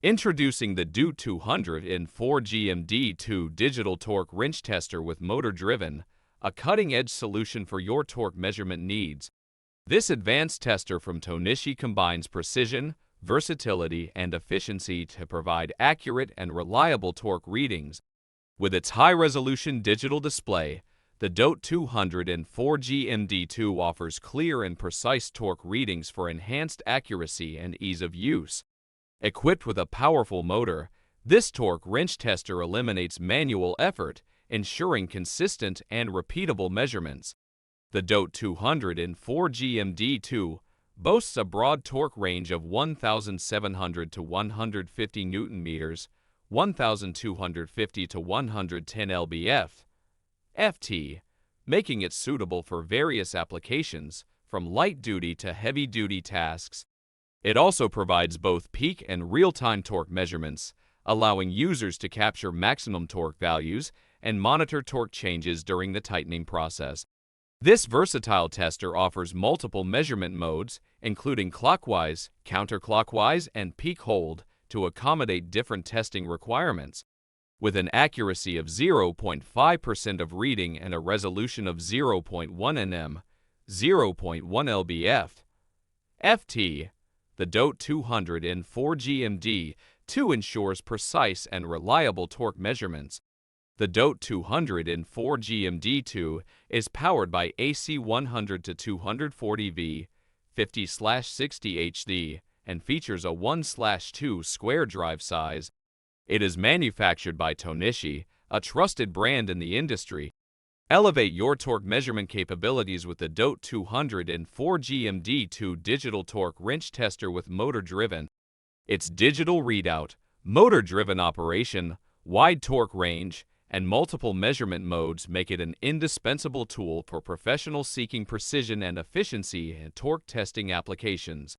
Introducing the DOTE200N4-G-MD2 digital torque wrench tester with motor-driven, a cutting-edge solution for your torque measurement needs. This advanced tester from Tohnichi combines precision, versatility, and efficiency to provide accurate and reliable torque readings. With its high-resolution digital display, the DOTE200N4-G-MD2 offers clear and precise torque readings for enhanced accuracy and ease of use. Equipped with a powerful motor, this torque wrench tester eliminates manual effort, ensuring consistent and repeatable measurements. The DOTE200N4-G-MD2 boasts a broad torque range of 1,700 to 150 Nm, 1,250 to 110 lb/ft, making it suitable for various applications, from light-duty to heavy-duty tasks. It also provides both peak and real-time torque measurements, allowing users to capture maximum torque values and monitor torque changes during the tightening process. This versatile tester offers multiple measurement modes, including clockwise, counterclockwise, and peak hold, to accommodate different testing requirements. With an accuracy of 0.5% of reading and a resolution of 0.1 nm, 0.1 lb/ft, the DOTE200N4-G-MD2 ensures precise and reliable torque measurements. The DOTE200N4-G-MD2 is powered by AC 100 to 240 V, 50/60 HD, and features a 1/2 square drive size. It is manufactured by Tohnichi, a trusted brand in the industry. Elevate your torque measurement capabilities with the DOTE200N4-G-MD2 digital torque wrench tester with motor-driven. Its digital readout, motor-driven operation, wide torque range, and multiple measurement modes make it an indispensable tool for professionals seeking precision and efficiency in torque testing applications.